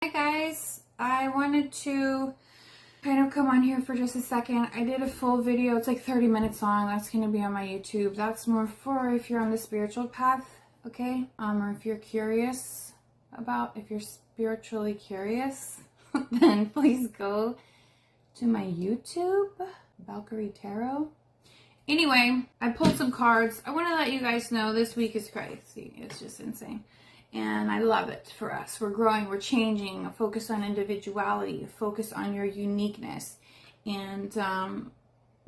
Hi guys, I wanted to kind of come on here for just a second. I did a full video, it's like 30 minutes long. That's going to be on my YouTube. That's more for if you're on the spiritual path, okay? Or if you're curious if you're spiritually curious, then please go to my YouTube, Valkyrie Tarot. Anyway, I pulled some cards. I want to let you guys know this week is crazy. It's just insane. And I love it for us. We're growing, we're changing, a focus on individuality, a focus on your uniqueness, and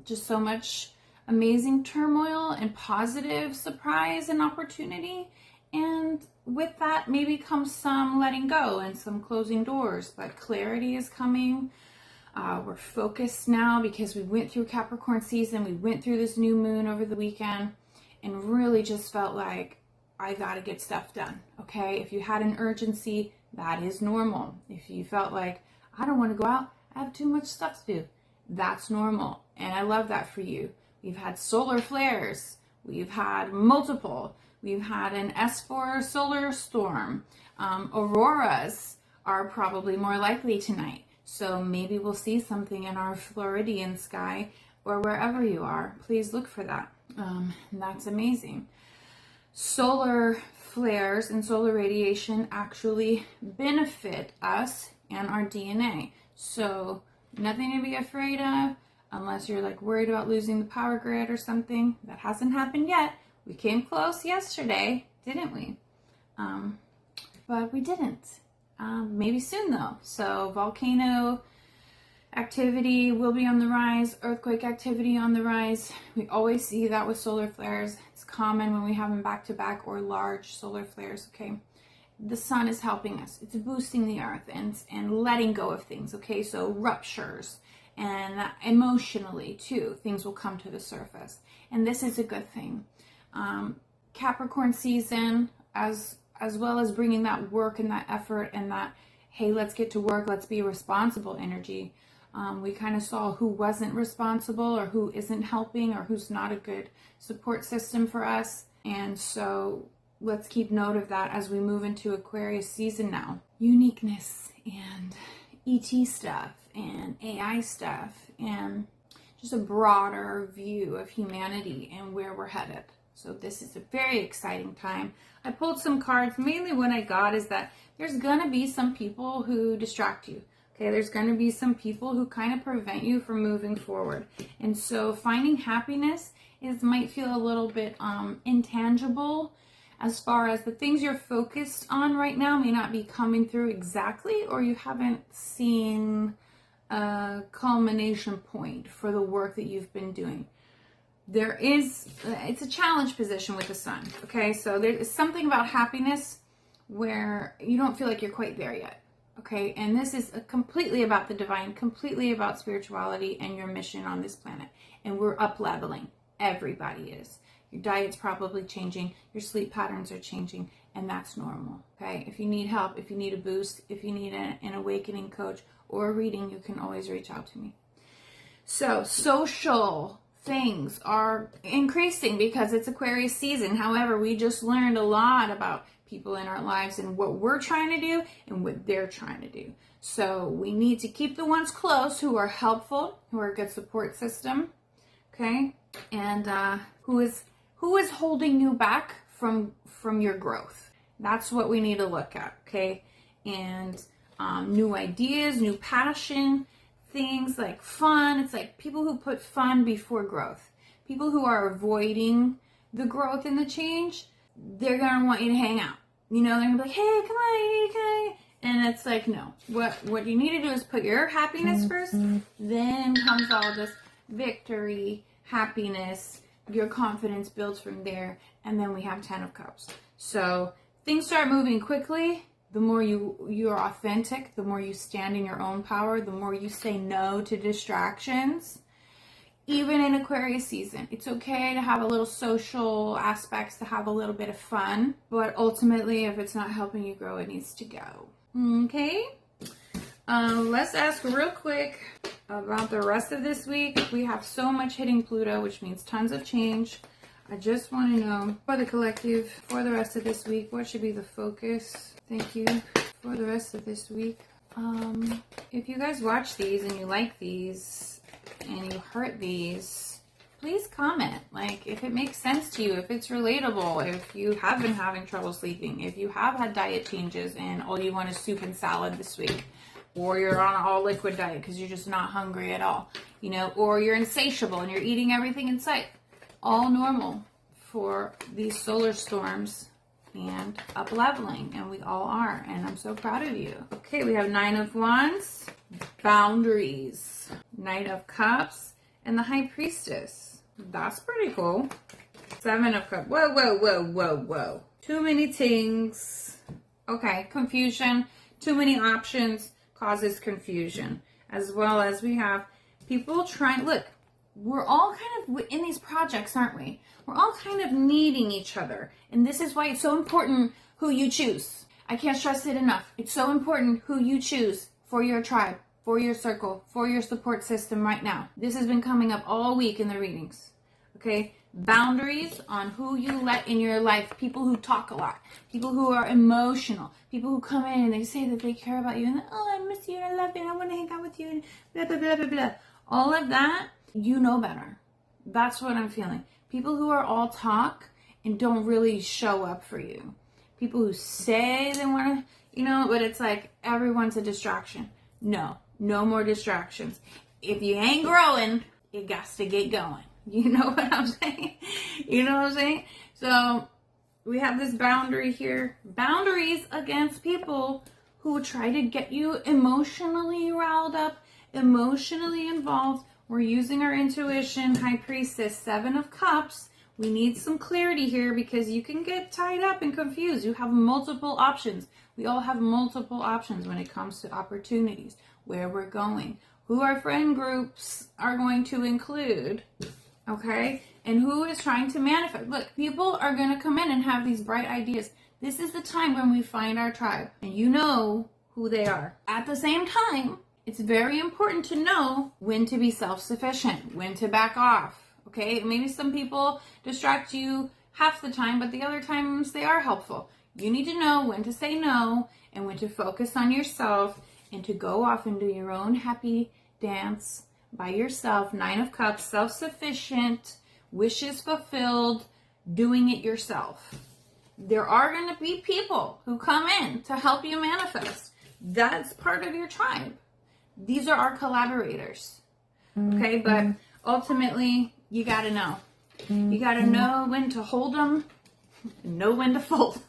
just so much amazing turmoil and positive surprise and opportunity. And with that, maybe comes some letting go and some closing doors, but clarity is coming. We're focused now because we went through Capricorn season. We went through this new moon over the weekend and really just felt like I got to get stuff done, okay? If you had an urgency, that is normal. If you felt like, I don't want to go out, I have too much stuff to do, that's normal. And I love that for you. We've had solar flares. We've had multiple. We've had an S4 solar storm. Auroras are probably more likely tonight. So maybe we'll see something in our Floridian sky or wherever you are. Please look for that. That's amazing. Solar flares and solar radiation actually benefit us and our DNA. So nothing to be afraid of unless you're like worried about losing the power grid or something. That hasn't happened yet. We came close yesterday, didn't we? But we didn't. Maybe soon though. So volcano activity will be on the rise, earthquake activity on the rise. We always see that with solar flares. It's common when we have them back to back or large solar flares, okay? The sun is helping us. It's boosting the earth and letting go of things, okay? So ruptures and emotionally too, things will come to the surface. And this is a good thing. Capricorn season, as well as bringing that work and that effort and that, hey, let's get to work, let's be responsible energy. We kind of saw who wasn't responsible or who isn't helping or who's not a good support system for us. And so let's keep note of that as we move into Aquarius season now. Uniqueness and ET stuff and AI stuff and just a broader view of humanity and where we're headed. So this is a very exciting time. I pulled some cards. Mainly what I got is that there's going to be some people who distract you. Okay, there's going to be some people who kind of prevent you from moving forward. And so finding happiness might feel a little bit intangible as far as the things you're focused on right now may not be coming through exactly, or you haven't seen a culmination point for the work that you've been doing. It's a challenge position with the sun, okay? So there's something about happiness where you don't feel like you're quite there yet, okay? And this is completely about the divine, completely about spirituality and your mission on this planet. And we're up-leveling. Everybody is. Your diet's probably changing. Your sleep patterns are changing, and that's normal, okay? If you need help, if you need a boost, if you need an awakening coach or a reading, you can always reach out to me. So social things are increasing because it's Aquarius season. However, we just learned a lot about people in our lives and what we're trying to do and what they're trying to do. So we need to keep the ones close who are helpful, who are a good support system, okay? And who is holding you back from your growth. That's what we need to look at, okay? And new ideas, new passion, things like fun. It's like people who put fun before growth. People who are avoiding the growth and the change, they're going to want you to hang out. You know, they're going to be like, hey, come on, okay. And it's like, no. What you need to do is put your happiness first. Then comes all this victory, happiness, your confidence builds from there. And then we have 10 of Cups. So things start moving quickly. The more you're authentic, the more you stand in your own power, the more you say no to distractions. Even in Aquarius season, it's okay to have a little social aspects, to have a little bit of fun. But ultimately, if it's not helping you grow, it needs to go. Okay? Let's ask real quick about the rest of this week. We have so much hitting Pluto, which means tons of change. I just want to know for the collective, for the rest of this week, what should be the focus? Thank you for the rest of this week. If you guys watch these and you like these and you heart these, please comment. Like, if it makes sense to you, if it's relatable, if you have been having trouble sleeping, if you have had diet changes and all you want is soup and salad this week, or you're on an all liquid diet because you're just not hungry at all, you know, or you're insatiable and you're eating everything in sight. All normal for these solar storms and up leveling, and we all are, and I'm so proud of you. Okay, we have 9 of Wands, boundaries, Knight of Cups, and the High Priestess. That's pretty cool. 7 of Cups. Whoa, whoa, whoa, whoa, whoa. Too many things. Okay, confusion. Too many options causes confusion. As well as we have people trying, look, we're all kind of in these projects, aren't we? We're all kind of needing each other. And this is why it's so important who you choose. I can't stress it enough. It's so important who you choose for your tribe, for your circle, for your support system right now. This has been coming up all week in the readings. Okay? Boundaries on who you let in your life. People who talk a lot. People who are emotional. People who come in and they say that they care about you. And, oh, I miss you and I love you and I want to hang out with you and blah, blah, blah, blah, blah. All of that, you know better. That's what I'm feeling. People who are all talk and don't really show up for you. People who say they want to, you know, but it's like everyone's a distraction. No more distractions. If you ain't growing, you got to get going. You know what I'm saying? You know what I'm saying? So we have this boundary here. Boundaries against people who try to get you emotionally riled up, emotionally involved. We're using our intuition. High Priestess, 7 of Cups. We need some clarity here because you can get tied up and confused. You have multiple options. We all have multiple options when it comes to opportunities, where we're going, who our friend groups are going to include, okay? And who is trying to manifest. Look, people are going to come in and have these bright ideas. This is the time when we find our tribe, and you know who they are. At the same time, it's very important to know when to be self-sufficient, when to back off, okay? Maybe some people distract you half the time, but the other times they are helpful. You need to know when to say no and when to focus on yourself and to go off and do your own happy dance by yourself. 9 of Cups, self-sufficient, wishes fulfilled, doing it yourself. There are going to be people who come in to help you manifest. That's part of your tribe. These are our collaborators, okay? But ultimately, you got to know. You got to know when to hold them and know when to fold.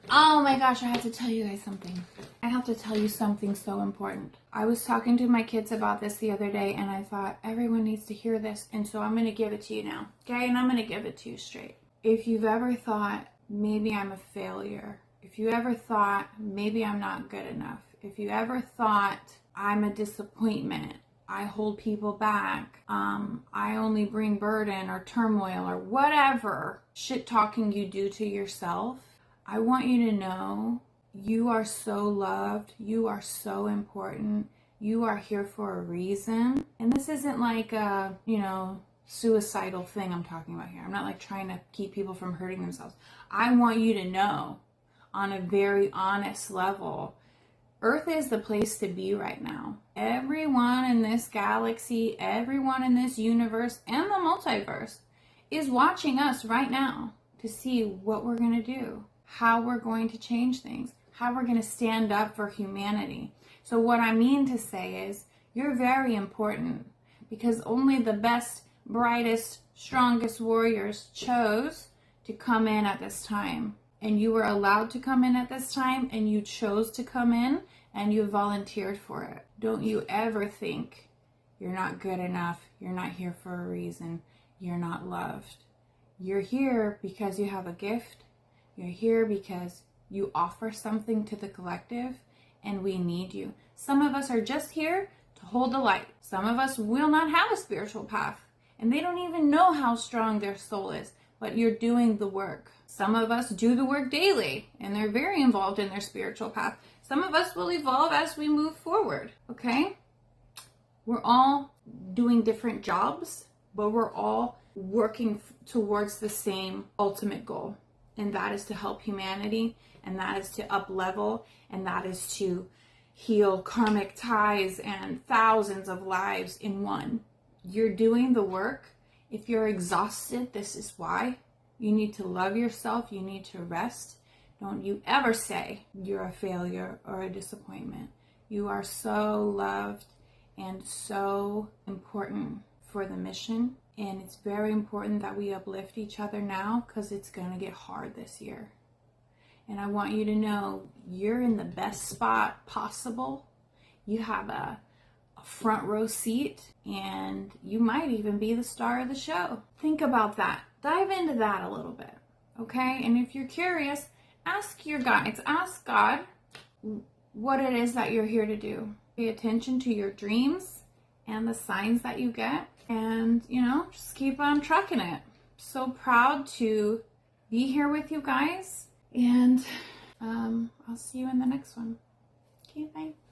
Oh my gosh, I have to tell you guys something. I have to tell you something so important. I was talking to my kids about this the other day, and I thought everyone needs to hear this, and so I'm going to give it to you now, okay? And I'm going to give it to you straight. If you've ever thought, maybe I'm a failure. If you ever thought, maybe I'm not good enough. If you ever thought, I'm a disappointment, I hold people back, I only bring burden or turmoil or whatever shit talking you do to yourself, I want you to know you are so loved, you are so important, you are here for a reason. And this isn't like a, you know, suicidal thing I'm talking about here. I'm not like trying to keep people from hurting themselves. I want you to know on a very honest level, Earth is the place to be right now. Everyone in this galaxy, everyone in this universe and the multiverse is watching us right now to see what we're going to do, how we're going to change things, how we're going to stand up for humanity. So what I mean to say is you're very important because only the best, brightest, strongest warriors chose to come in at this time. And you were allowed to come in at this time, and you chose to come in, and you volunteered for it. Don't you ever think you're not good enough, you're not here for a reason, you're not loved. You're here because you have a gift. You're here because you offer something to the collective, and we need you. Some of us are just here to hold the light. Some of us will not have a spiritual path, and they don't even know how strong their soul is, but you're doing the work. Some of us do the work daily, and they're very involved in their spiritual path. Some of us will evolve as we move forward, okay? We're all doing different jobs, but we're all working towards the same ultimate goal. and that is to help humanity, and that is to up level, and that is to heal karmic ties and thousands of lives in one. You're doing the work. If you're exhausted, this is why. You need to love yourself. You need to rest. Don't you ever say you're a failure or a disappointment. You are so loved and so important for the mission. And it's very important that we uplift each other now, because it's going to get hard this year. And I want you to know you're in the best spot possible. You have a front row seat, and you might even be the star of the show. Think about that. Dive into that a little bit, okay? And if you're curious, ask your guides, ask God what it is that you're here to do. Pay attention to your dreams and the signs that you get, and, you know, just keep on trucking it. So proud to be here with you guys, and I'll see you in the next one. Okay, bye.